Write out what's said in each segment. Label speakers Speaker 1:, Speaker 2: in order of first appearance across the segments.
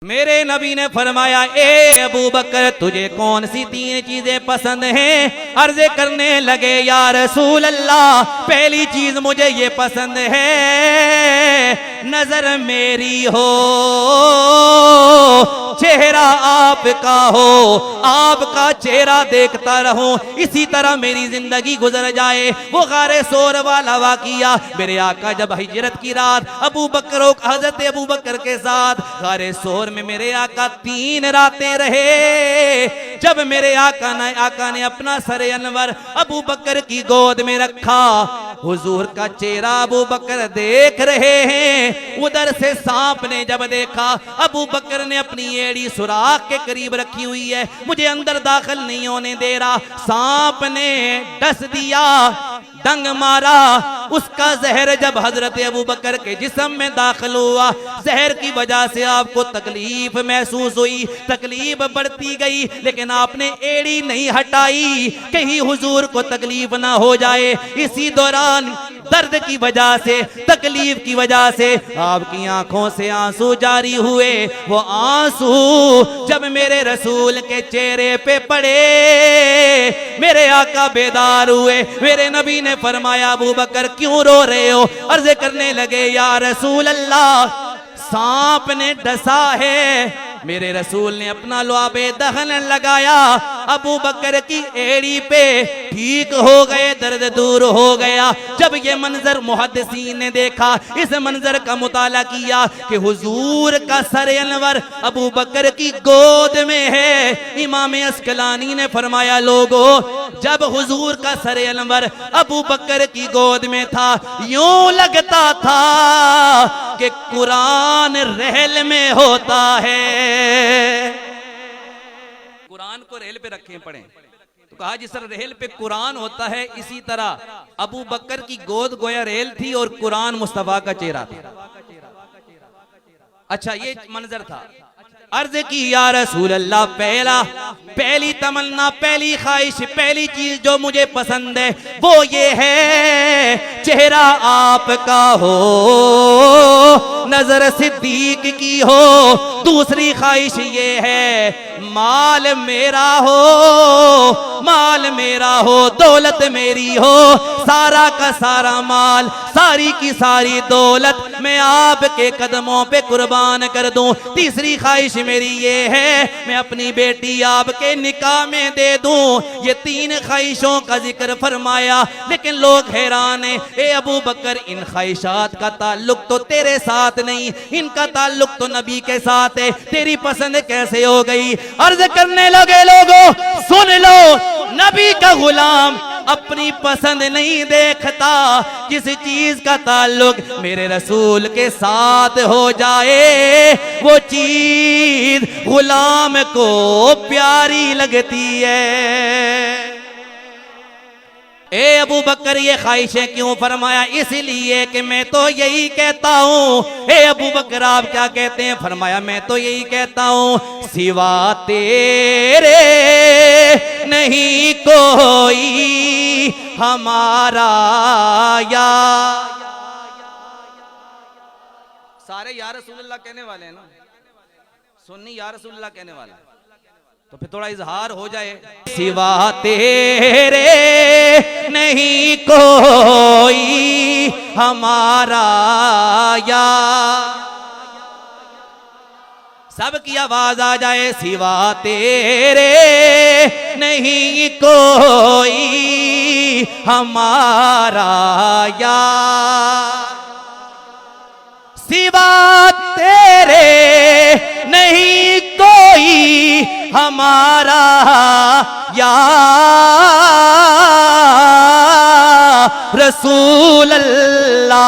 Speaker 1: मेरे नबी ने फरमाया, ए अबू बकर तुझे कौन सी तीन चीजें पसंद हैं? अर्ज़े करने लगे, या रसूल अल्लाह, पहली चीज मुझे ये पसंद है नजर मेरी हो, चेहरा आपका हो, आपका चेहरा देखता रहूं, इसी तरह मेरी जिंदगी गुजर जाए। वो गारे सोर वाला वाकिया, मेरे आका जब हिजरत की रात अबू बकर हजरत अबू बकर के साथ गारे सोर में मेरे आका 3 रातें रहे। जब मेरे आका ने अपना सरे अनवर अबू बकर की गोद में रखा, हुजूर का चेहरा अबू बकर देख रहे हैं। उधर से सांप ने जब देखा, अबू बकर ने अपनी एड़ी सुराख के करीब रखी हुई है, मुझे अंदर दाखिल नहीं होने दे रहा। सांप ने डस दिया, डंग मारा, उसका जहर जब हजरत अबू बकर के जिस्म में दाखिल हुआ, जहर की वजह से आपको तकलीफ महसूस हुई, तकलीफ बढ़ती गई, लेकिन आपने एड़ी नहीं हटाई कहीं हुजूर को तकलीफ ना हो जाए। इसी दौरान दर्द की वजह से, तकलीफ की वजह से आपकी आंखों से आंसू जारी हुए। वो आंसू जब मेरे रसूल के चेहरे पे पड़े, मेरे आका बेदार हुए। मेरे नबी ने फरमाया, अबू बकर क्यों रो रहे हो? अर्ज़ करने लगे, या रसूल अल्लाह, सांप ने डसा है। मेरे रसूल ने अपना लुआबे दहन लगाया, अबू बकर की एड़ी पे, ठीक हो गए, दर्द दूर हो गया। जब ये मंजर मुहद्दिसीन ने देखा, इस मंजर का मुताला किया कि हुजूर का सर अनवर अबू बकर की गोद में है। इमाम अस्कलानी ने फरमाया, लोगों, जब हुजूर का सर अनवर अबू बकर की गोद में था, यूं लगता था कि कुरान रहल में होता है। कुरान को रेल पे रखे पड़े, तो कहा जिस तरह रेल पे कुरान होता है, इसी तरह अबू बकर की गोद गोया रेल थी और कुरान मुस्तफा का चेहरा था। अच्छा, ये मंजर था। अर्ज की, या रसूल अल्लाह, पहली तमन्ना, पहली ख्वाहिश, पहली चीज जो मुझे पसंद है वो ये है चेहरा आपका हो, नजर सिद्दीक की हो। दूसरी ख्वाहिश ये है माल मेरा हो, माल मेरा हो, दौलत मेरी हो, सारा का सारा माल, सारी की सारी दौलत मैं आपके कदमों पे कुर्बान कर दूं। तीसरी ख्वाहिश मेरी ये है मैं अपनी बेटी आपके निकाह में दे दूं। ये 3 ख्वाहिशों का जिक्र फरमाया, लेकिन लोग हैरान है, ए अबू बकर, इन ख्वाहिशात का ताल्लुक तो तेरे साथ नहीं, इनका ताल्लुक तो नबी के साथ है, तेरी पसंद कैसे हो गई? अर्ज करने लगे, लोगों सुन लो, नबी का गुलाम अपनी पसंद नहीं देखता, किसी चीज का ताल्लुक मेरे रसूल के साथ हो जाए वो चीज गुलाम को प्यारी लगती है। ए अबू बकर, ये ख्वाहिशें क्यों फरमाया? इसलिए कि मैं तो यही कहता हूँ। ए अबू बकर, आप क्या कहते हैं? फरमाया, मैं तो यही कहता हूँ, सिवा तेरे नहीं कोई हमारा। या सारे या रसूलुल्लाह कहने वाले हैं ना, सुन्नी या रसूलुल्लाह कहने वाले, तो फिर थोड़ा इजहार हो जाए। सिवा तेरे नहीं कोई हमारा, या सबकी आवाज आ जाए, सिवा तेरे नहीं कोई हमारा, या सिवा तेरे नहीं कोई हमारा, या रसूल अल्लाह।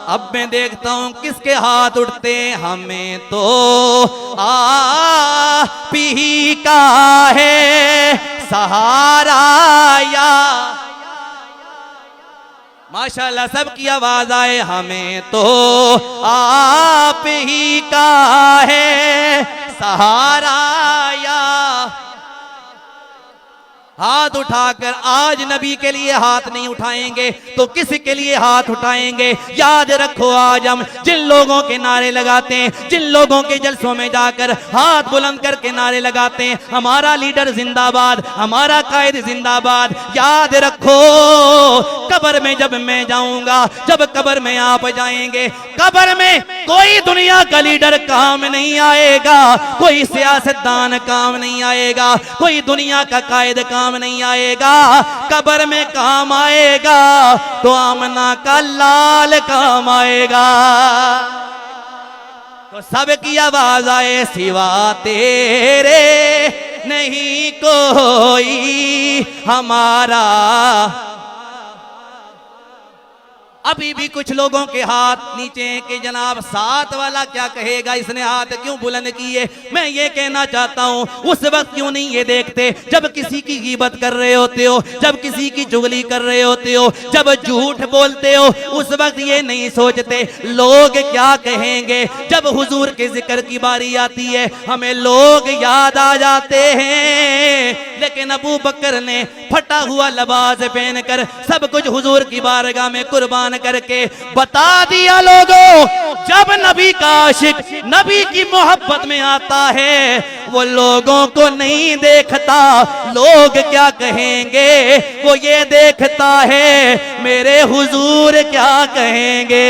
Speaker 1: अब मैं देखता हूं किसके हाथ उठते, हमें तो आप ही का है सहारा, या माशाल्लाह सबकी आवाज आए, हमें तो आप ही का है सहारा, या हाथ उठाकर आज नबी के लिए हाथ नहीं उठाएंगे तो किसके लिए हाथ उठाएंगे? याद रखो, आज हम जिन लोगों के नारे लगाते हैं, जिन लोगों के जलसों में जाकर हाथ बुलंद करके नारे लगाते हैं, हमारा लीडर जिंदाबाद, हमारा कायद जिंदाबाद, याद रखो कब्र में जब मैं जाऊंगा, जब कब्र में आप जाएंगे, कब्र में कोई दुनिया का लीडर काम नहीं आएगा, कोई सियासतदान काम नहीं आएगा, कोई दुनिया का कायद काम नहीं आएगा। कब्र में काम आएगा तो आमना का लाल काम आएगा। तो सबकी आवाज आए, सिवा तेरे नहीं कोई हमारा। अभी भी कुछ लोगों के हाथ नीचे के जनाब साथ वाला क्या कहेगा, इसने हाथ क्यों बुलंद किए? मैं ये कहना चाहता हूँ, उस वक्त क्यों नहीं ये देखते जब किसी की गीबत कर रहे होते हो, जब किसी की चुगली कर रहे होते हो, जब झूठ बोलते हो, उस वक्त ये नहीं सोचते लोग क्या कहेंगे। जब हुजूर के जिक्र की बारी आती है हमें लोग याद आ जाते हैं, लेकिन अबू बकर ने फटा हुआ लिबास पहनकर सब कुछ हुजूर की बारगाह में कुर्बान करके बता दिया, लोगों जब नबी का आशिक नबी की मोहब्बत में आता है वो लोगों को नहीं देखता लोग क्या कहेंगे, वो ये देखता है मेरे हुजूर क्या कहेंगे।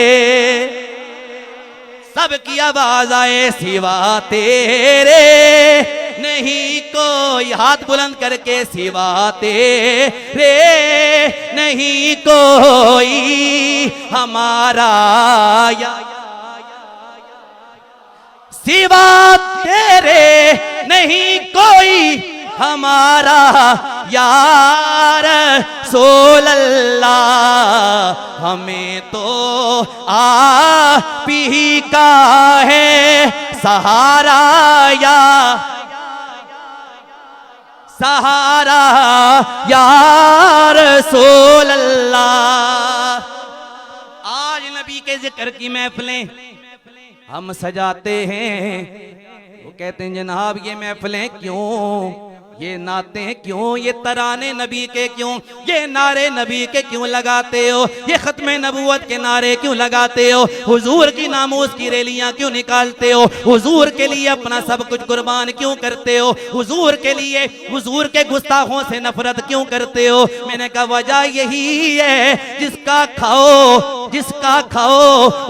Speaker 1: सबकी आवाज आए, सिवा तेरे नहीं कोई, हाथ बुलंद करके, सिवा तेरे नहीं कोई हमारा, सिवा तेरे नहीं कोई हमारा यार रसूल अल्लाह। हमें तो आप ही का है सहारा, या सहारा या रसूल अल्लाह। आज नबी के जिक्र की महफिलें हम सजाते हैं, वो कहते हैं जनाब ये महफिलें क्यों, ये नाते क्यों, ये तराने नबी के क्यों, ये नारे नबी के क्यों लगाते हो, ये खत्मे नबूवत के नारे क्यों लगाते हो, हुजूर की नामूस की रैलियां क्यों निकालते हो, हुजूर के लिए अपना सब कुछ कुर्बान क्यों करते हो, हुजूर के लिए हुजूर के गुस्ताखों से नफरत क्यों करते हो। मैंने कहा वजह यही है, जिसका खाओ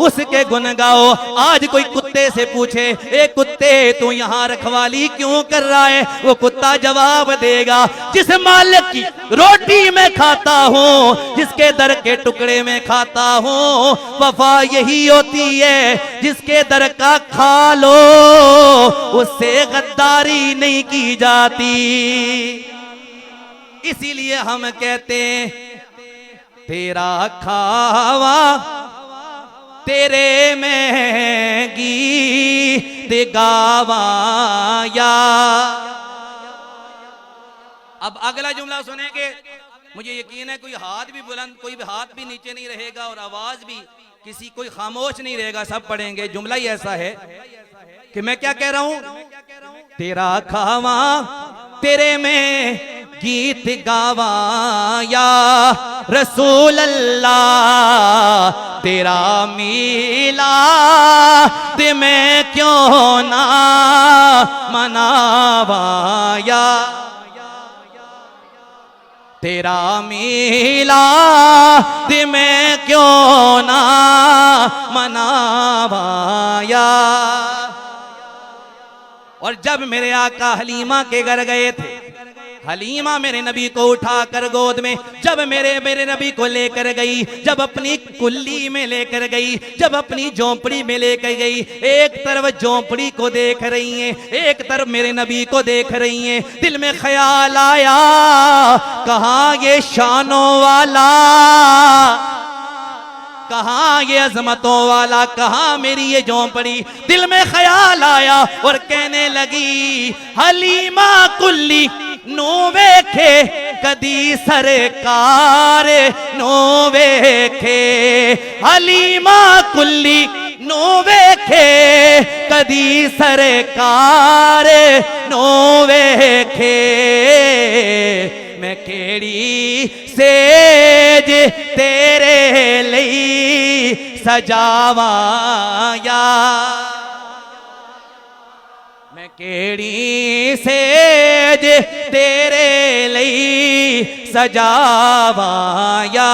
Speaker 1: उसके गुन गाओ। आज कोई कुत्ते से पूछे, ए कुत्ते तू यहाँ रखवाली क्यों कर रहा है, वो कुत्ता जवाब देगा, जिस मालिक की रोटी में खाता हूँ, जिसके दर के टुकड़े में खाता हूँ, वफा यही होती है जिसके दर का खा लो उससे गद्दारी नहीं की जाती। इसीलिए हम कहते हैं तेरा खावा तेरे में गीत गावा या। अब अगला जुमला सुनेंगे, मुझे यकीन है कोई हाथ भी बुलंद, कोई भी हाथ भी नीचे नहीं रहेगा और आवाज भी किसी कोई खामोश नहीं रहेगा, सब पढ़ेंगे। जुमला ही ऐसा है कि मैं क्या कह रहा हूं, तेरा खावा तेरे में गीत गावा या रसूल अल्लाह, तेरा मिला ते मैं क्यों ना मनावा या, तेरा मिला ते मैं क्यों ना मनावा या। और जब मेरे आका हलीमा के घर गए थे, हलीमा मेरे नबी को उठाकर गोद में, जब मेरे नबी को लेकर गई, जब अपनी कुल्ली में लेकर गई, जब अपनी झोंपड़ी में लेकर गई, एक तरफ झोंपड़ी को देख रही हैं, एक तरफ मेरे नबी को देख रही हैं। दिल में ख्याल आया, कहाँ ये शानों वाला, कहाँ ये अजमतों वाला, कहाँ मेरी ये झोंपड़ी। दिल में ख्याल आया और कहने लगी, हलीमा कुल्ली नो वेखे कदी सरकार नो वेखे, हलीमा कुल्ली नो वेखे कदी सरकार नो वेखे, मैं केड़ी सेज तेरे लई सजावा या मैं केड़ी सेज तेरे लई सजावा या